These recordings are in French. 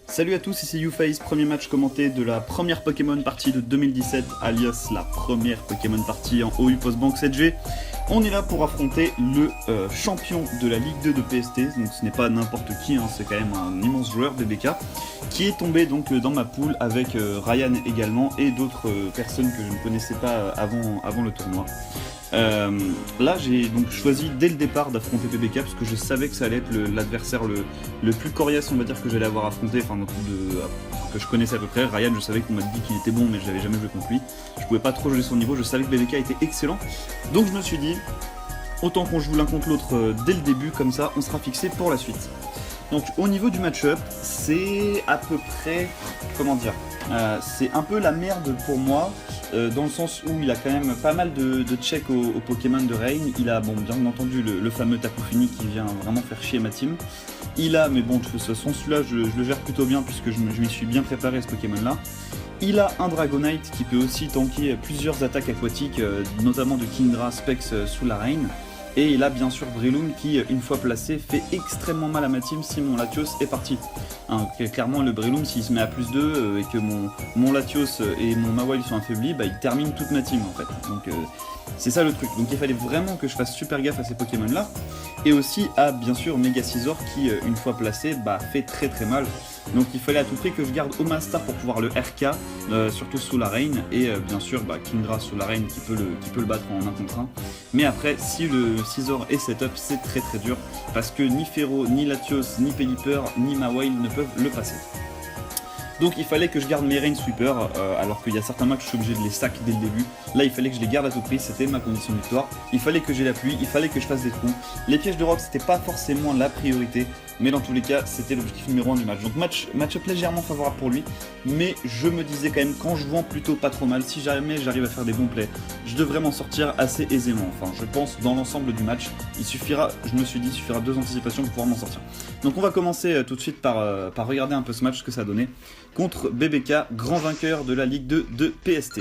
Salut à tous, ici YouFace, premier match commenté de la première Pokémon partie de 2017, alias la première Pokémon partie en OU Postbank 7G. On est là pour affronter le champion de la Ligue 2 de PST, donc ce n'est pas n'importe qui, hein, c'est quand même un immense joueur, BBK, qui est tombé donc dans ma poule avec Ryan également et d'autres personnes que je ne connaissais pas avant le tournoi. Là j'ai donc choisi dès le départ d'affronter BBK parce que je savais que ça allait être l'adversaire le plus coriace, on va dire, que j'allais avoir affronté, enfin que je connaissais à peu près. Ryan, je savais qu'on m'a dit qu'il était bon, mais je n'avais jamais joué contre lui. Je pouvais pas trop jouer son niveau, je savais que BBK était excellent. Donc je me suis dit, autant qu'on joue l'un contre l'autre dès le début, comme ça on sera fixé pour la suite. Donc au niveau du match-up, c'est à peu près, comment dire, c'est un peu la merde pour moi, dans le sens où il a quand même pas mal de checks au Pokémon de Rain. Il a, bon, bien entendu, le fameux Tapu Fini qui vient vraiment faire chier ma team. Il a, mais bon, de toute façon, celui-là, je le gère plutôt bien puisque je m'y suis bien préparé à ce Pokémon-là. Il a un Dragonite qui peut aussi tanker plusieurs attaques aquatiques, notamment de Kingdra, Specs sous la Rain. Et il a bien sûr Breloom qui, une fois placé, fait extrêmement mal à ma team si mon Latios est parti. Hein, clairement, le Breloom, s'il se met à plus 2 et que mon Latios et mon Mawile sont affaiblis, bah, il termine toute ma team en fait. Donc c'est ça le truc. Donc il fallait vraiment que je fasse super gaffe à ces Pokémon là. Et aussi à bien sûr Mega Scizor qui, une fois placé, bah, fait très très mal. Donc il fallait à tout prix que je garde Omastar pour pouvoir le RK, surtout sous la Rain, et bien sûr bah, Kingdra sous la Rain qui peut le battre en 1 contre 1. Mais après, si le Scizor est setup, c'est très très dur, parce que ni Fearow, ni Latios, ni Pelipper, ni Mawile ne peuvent le passer. Donc il fallait que je garde mes Rain Sweeper, alors qu'il y a certains matchs où je suis obligé de les stack dès le début. Là il fallait que je les garde à tout prix, c'était ma condition de victoire. Il fallait que j'ai la pluie, il fallait que je fasse des trous. Les pièges de rock c'était pas forcément la priorité, mais dans tous les cas c'était l'objectif numéro 1 du match. Donc match-up légèrement favorable pour lui, mais je me disais quand même qu'en jouant plutôt pas trop mal, si jamais j'arrive à faire des bons plays, je devrais m'en sortir assez aisément. Enfin je pense dans l'ensemble du match, je me suis dit, il suffira 2 anticipations pour pouvoir m'en sortir. Donc on va commencer tout de suite par regarder un peu ce match, ce que ça a donné contre BBK, grand vainqueur de la Ligue 2 de PST.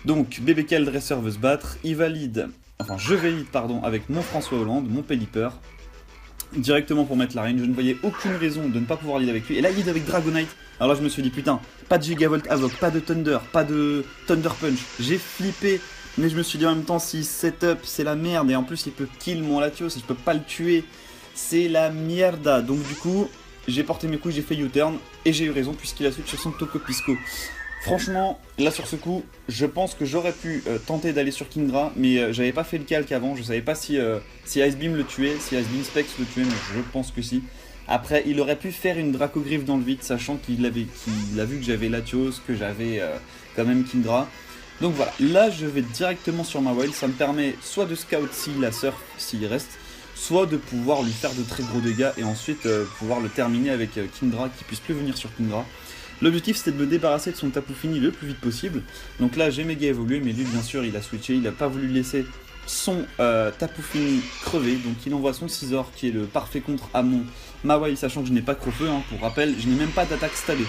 Donc BBK le dresseur veut se battre, je valide avec mon François Hollande, mon Pelipper, directement pour mettre la Rain. Je ne voyais aucune raison de ne pas pouvoir lead avec lui. Et là il lead avec Dragonite. Alors là je me suis dit putain, pas de Gigavolt Havoc, pas de Thunder, pas de Thunder Punch. J'ai flippé, mais je me suis dit en même temps, si setup c'est la merde, et en plus il peut kill mon Latios et je peux pas le tuer, c'est la mierda. Donc du coup j'ai porté mes couilles, j'ai fait U-turn, et j'ai eu raison puisqu'il a switch sur son Tokopisco. Franchement, là sur ce coup, je pense que j'aurais pu tenter d'aller sur Kingdra, mais j'avais pas fait le calque avant, je savais pas si Ice Beam le tuait, si Ice Beam Specs le tuait, mais je pense que si. Après, il aurait pu faire une Dracogriffe dans le vide, sachant qu'il a vu que j'avais Latios, que j'avais quand même Kingdra. Donc voilà, là je vais directement sur ma Mawile, ça me permet soit de scout s'il a surf, s'il reste, soit de pouvoir lui faire de très gros dégâts et ensuite pouvoir le terminer avec Kingdra, qui puisse plus venir sur Kingdra. L'objectif c'était de me débarrasser de son Tapu Fini le plus vite possible. Donc là j'ai méga évolué, mais lui bien sûr il a switché, il n'a pas voulu laisser son Tapu Fini crever, donc il envoie son Scizor qui est le parfait contre à mon Mawile, sachant que je n'ai pas Crofeu, hein, pour rappel, je n'ai même pas d'attaque stallée.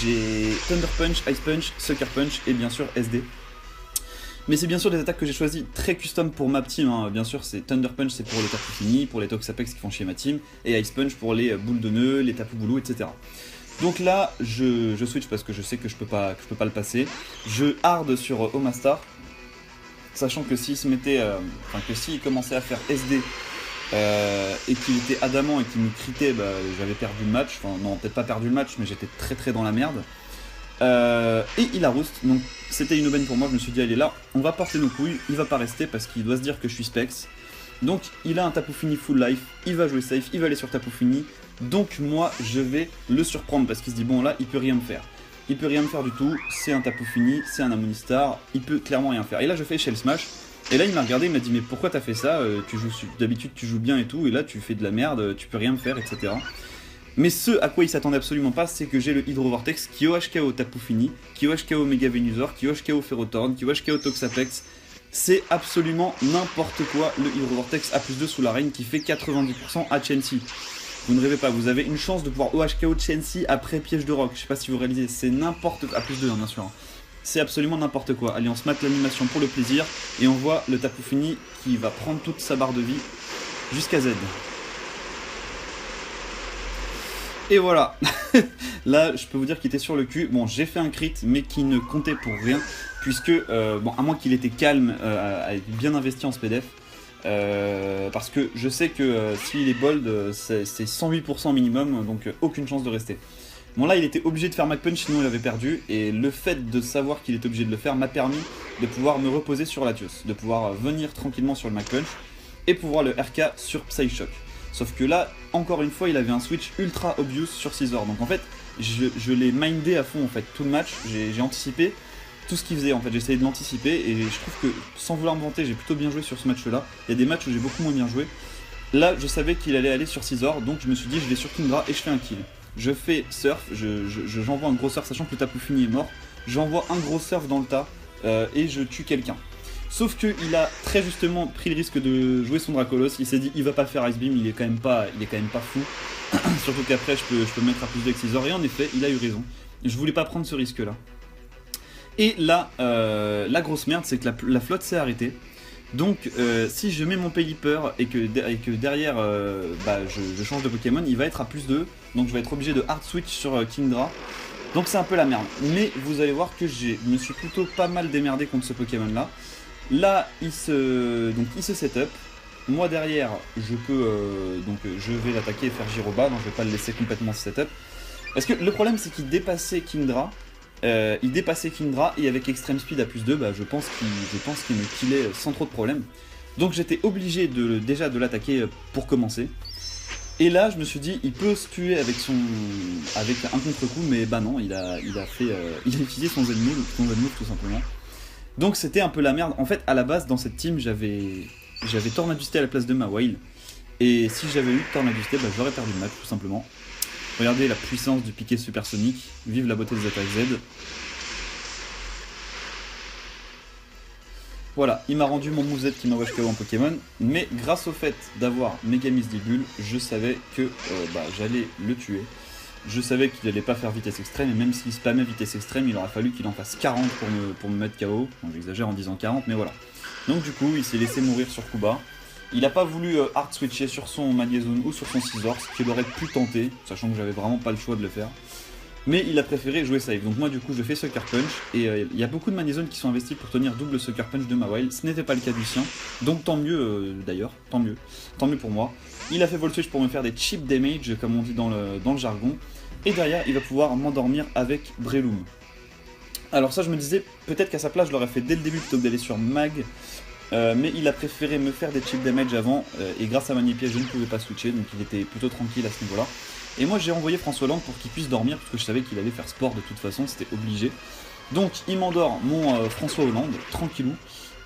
J'ai Thunder Punch, Ice Punch, Sucker Punch et bien sûr SD. Mais c'est bien sûr des attaques que j'ai choisies très custom pour ma team, hein. Bien sûr c'est Thunder Punch, c'est pour les Tapu Fini, pour les Toxapex qui font chier ma team, et Ice Punch pour les boules de nœuds, les Tapu Boulou, etc. Donc là je switch parce que je sais que je peux pas le passer. Je hard sur Omastar, sachant que s'il se mettait, s'il commençait à faire SD et qu'il était adamant et qu'il me critait, bah, j'avais perdu le match. Enfin non, peut-être pas perdu le match, mais j'étais très très dans la merde. Et il a roost, donc c'était une aubaine pour moi. Je me suis dit allez là, on va porter nos couilles, il va pas rester parce qu'il doit se dire que je suis Specs. Donc il a un Tapu Fini full life, il va jouer safe, il va aller sur Tapu Fini. Donc moi je vais le surprendre parce qu'il se dit bon là il peut rien me faire. Il peut rien me faire du tout, c'est un Tapu Fini, c'est un Amonistar, il peut clairement rien faire. Et là je fais Shell Smash, et là il m'a regardé, il m'a dit mais pourquoi t'as fait ça, d'habitude tu joues bien et tout, et là tu fais de la merde, tu peux rien me faire, etc. Mais ce à quoi il s'attendait absolument pas, c'est que j'ai le Hydro Vortex qui OHKO Tapu Fini, qui OHKO Mega Venusaur, qui OHKO Ferrothorn, qui OHKO Toxapex. C'est absolument n'importe quoi le Hydro Vortex à plus 2 sous la Rain qui fait 90% à Chansey. Vous ne rêvez pas, vous avez une chance de pouvoir OHKO Chansey après piège de rock. Je sais pas si vous réalisez, c'est n'importe quoi. À plus 2 hein, bien sûr. C'est absolument n'importe quoi. Allez, on se mate l'animation pour le plaisir et on voit le Tapu Fini qui va prendre toute sa barre de vie jusqu'à Z. Et voilà. Là, je peux vous dire qu'il était sur le cul. Bon, j'ai fait un crit, mais qui ne comptait pour rien, puisque, bon, à moins qu'il était calme, bien investi en SPDF, parce que je sais que s'il est bold, c'est 108% minimum, donc aucune chance de rester. Bon là il était obligé de faire McPunch sinon il avait perdu, et le fait de savoir qu'il était obligé de le faire m'a permis de pouvoir me reposer sur Latios, de pouvoir venir tranquillement sur le McPunch et pouvoir le RK sur Psyshock. Sauf que là, encore une fois, il avait un switch ultra obvious sur Scizor, donc en fait je l'ai mindé à fond en fait, tout le match, j'ai anticipé tout ce qu'il faisait en fait, j'ai essayé de l'anticiper, et je trouve que sans vouloir me vanter, j'ai plutôt bien joué sur ce match là. Il y a des matchs où j'ai beaucoup moins bien joué. Là je savais qu'il allait aller sur Scizor, donc je me suis dit je vais sur Kingdra et je fais un kill. Je fais surf, j'envoie un gros surf, sachant que le Tapu Fini est mort. J'envoie un gros surf dans le tas et je tue quelqu'un. Sauf qu'il a très justement pris le risque de jouer son Dracolos. Il s'est dit il va pas faire Ice Beam, il est quand même pas fou. Surtout qu'après je peux me mettre à plus de Xizor. Et en effet, il a eu raison. Je voulais pas prendre ce risque là. Et là, la grosse merde, c'est que la flotte s'est arrêtée. Donc si je mets mon Pelipper et que derrière je change de Pokémon, il va être à plus 2, donc je vais être obligé de hard switch sur Kingdra. Donc c'est un peu la merde. Mais vous allez voir que je me suis plutôt pas mal démerdé contre ce Pokémon là. Là il se setup. Moi derrière je peux je vais l'attaquer et faire Giroba, donc je vais pas le laisser complètement se setup. Parce que le problème c'est qu'il dépassait Kingdra. Et avec Extreme Speed à plus 2, je pense qu'il me killait sans trop de problème. Donc j'étais obligé déjà de l'attaquer pour commencer. Et là je me suis dit il peut se tuer avec un contre-coup, mais non, il a utilisé son Z-move tout simplement. Donc c'était un peu la merde. En fait à la base dans cette team j'avais Tornadusté à la place de Mawile. Et si j'avais eu Tornadusté, j'aurais perdu le match tout simplement. Regardez la puissance du piqué supersonique, vive la beauté des attaques Z. Voilà, il m'a rendu mon moveset qui m'a wash KO en Pokémon, mais grâce au fait d'avoir Megamis Digul, je savais que j'allais le tuer. Je savais qu'il allait pas faire vitesse extrême, et même s'il spammait vitesse extrême, il aurait fallu qu'il en fasse 40 pour me mettre KO. Bon, j'exagère en disant 40, mais voilà. Donc du coup, il s'est laissé mourir sur Kuba. Il n'a pas voulu hard switcher sur son Magnezone ou sur son Scizor, ce qu'il aurait pu tenter, sachant que j'avais vraiment pas le choix de le faire. Mais il a préféré jouer safe. Donc moi du coup je fais Sucker Punch, et il y a beaucoup de Magnezone qui sont investis pour tenir double Sucker Punch de Mawile. Ce n'était pas le cas du sien, donc tant mieux d'ailleurs, tant mieux pour moi. Il a fait Volt Switch pour me faire des cheap damage, comme on dit dans le jargon. Et derrière il va pouvoir m'endormir avec Breloom. Alors ça je me disais, peut-être qu'à sa place je l'aurais fait dès le début plutôt que d'aller sur Mag. Mais il a préféré me faire des cheap damage avant, et grâce à Magnépiège je ne pouvais pas switcher, donc il était plutôt tranquille à ce niveau là. Et moi j'ai envoyé François Hollande pour qu'il puisse dormir, parce que je savais qu'il allait faire sport de toute façon, c'était obligé. Donc il m'endort mon François Hollande, tranquillou,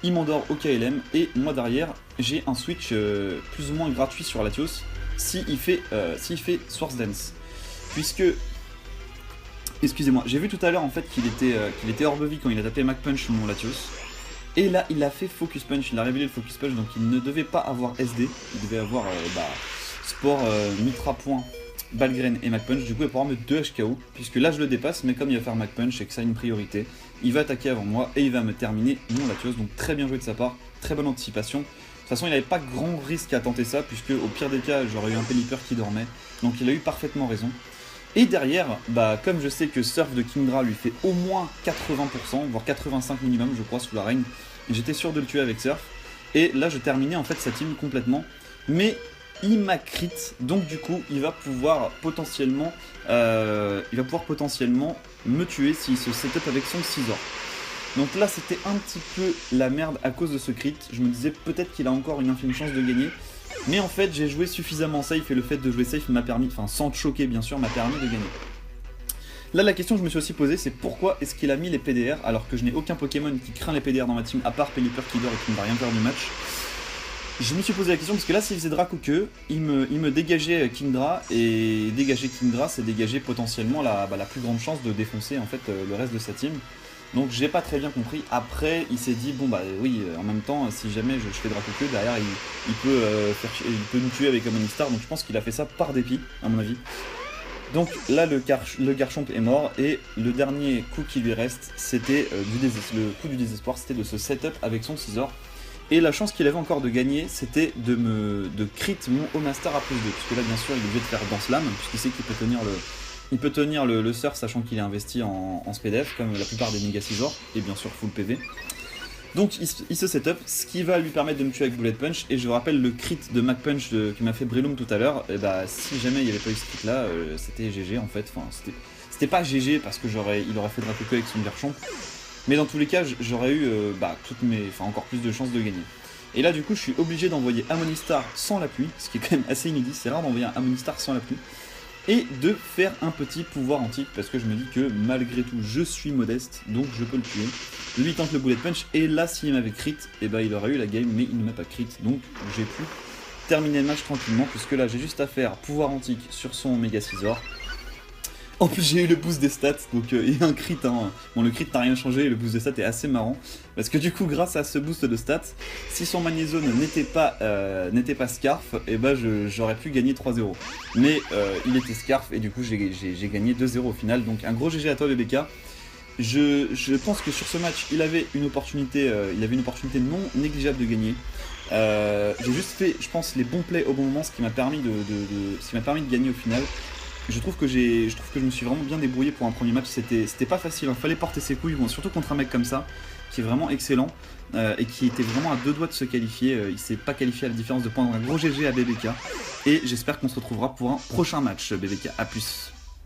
il m'endort au KLM, et moi derrière j'ai un switch plus ou moins gratuit sur Latios, s'il fait Swords Dance. Puisque, excusez-moi, j'ai vu tout à l'heure en fait qu'il était hors vie quand il a tapé Mach Punch sur mon Latios. Et là, il a fait Focus Punch, il a révélé le Focus Punch, donc il ne devait pas avoir SD, il devait avoir Sport, Mitra Point, Balgraine et Mach Punch. Du coup, il va pouvoir mettre 2 HKO, puisque là je le dépasse, mais comme il va faire Mach Punch et que ça a une priorité, il va attaquer avant moi et il va me terminer mon Latios, donc très bien joué de sa part, très bonne anticipation. De toute façon, il n'avait pas grand risque à tenter ça, puisque au pire des cas, j'aurais eu un Pelipper qui dormait, donc il a eu parfaitement raison. Et derrière, comme je sais que Surf de Kingdra lui fait au moins 80%, voire 85 minimum je crois sous la règne, j'étais sûr de le tuer avec Surf, et là je terminais en fait sa team complètement, mais il m'a crit, donc du coup il va pouvoir potentiellement me tuer s'il se setup avec son Scizor. Donc là c'était un petit peu la merde à cause de ce crit, je me disais peut-être qu'il a encore une infime chance de gagner. Mais en fait j'ai joué suffisamment safe, et le fait de jouer safe m'a permis, enfin sans te choquer bien sûr, m'a permis de gagner. Là la question que je me suis aussi posée, c'est pourquoi est-ce qu'il a mis les PDR alors que je n'ai aucun Pokémon qui craint les PDR dans ma team à part Pelipper qui dort et qui ne va rien faire du match. Je me suis posé la question parce que là s'il faisait Dracoqueux, il me dégageait Kingdra, et dégager Kingdra c'est dégager potentiellement la plus grande chance de défoncer en fait le reste de sa team. Donc j'ai pas très bien compris. Après il s'est dit bon oui, en même temps si jamais je fais Dracoqueux, derrière il peut nous tuer avec un Monistar, donc je pense qu'il a fait ça par dépit à mon avis. Donc là le Garchomp est mort, et le dernier coup qui lui reste c'était le coup du désespoir, c'était de se setup avec son Scizor. Et la chance qu'il avait encore de gagner, c'était de crit mon Omastar à +2. Parce que là, bien sûr, il est obligé de faire dans Slam, puisqu'il sait qu'il peut tenir le surf, sachant qu'il est investi en SPDF, comme la plupart des Mega Scizor, et bien sûr full PV. Donc il se setup, ce qui va lui permettre de me tuer avec Bullet Punch, et je vous rappelle le crit de Mac Punch qui m'a fait Breloom tout à l'heure, et bah si jamais il n'y avait pas eu ce crit là, c'était GG en fait, enfin c'était pas GG parce que il aurait fait Dracoco avec son Garchomp, mais dans tous les cas j'aurais eu encore plus de chances de gagner. Et là du coup je suis obligé d'envoyer Amonistar sans la pluie, ce qui est quand même assez inédit, c'est rare d'envoyer un Amonistar sans la pluie, et de faire un petit pouvoir antique, parce que je me dis que malgré tout je suis modeste, donc je peux le tuer. Lui il tente le Bullet Punch, et là s'il m'avait crit, et bah il aurait eu la game, mais il ne m'a pas crit, donc j'ai pu terminer le match tranquillement, puisque là j'ai juste à faire pouvoir antique sur son Mega Scizor. En plus j'ai eu le boost des stats, donc il y a un crit, hein. Bon le crit n'a rien changé, et le boost des stats est assez marrant, parce que du coup grâce à ce boost de stats, si son Magnézone n'était pas Scarf, et bah j'aurais pu gagner 3-0. Mais il était Scarf, et du coup j'ai gagné 2-0 au final, donc un gros GG à toi BBK. Je pense que sur ce match il avait une opportunité non négligeable de gagner. J'ai juste fait, je pense, les bons plays au bon moment, ce qui m'a permis de gagner au final. Je trouve que je me suis vraiment bien débrouillé pour un premier match, c'était pas facile, il fallait porter ses couilles, bon, surtout contre un mec comme ça, qui est vraiment excellent, et qui était vraiment à 2 doigts de se qualifier, il s'est pas qualifié à la différence de points, donc un gros GG à BBK, et j'espère qu'on se retrouvera pour un prochain match BBK, à plus.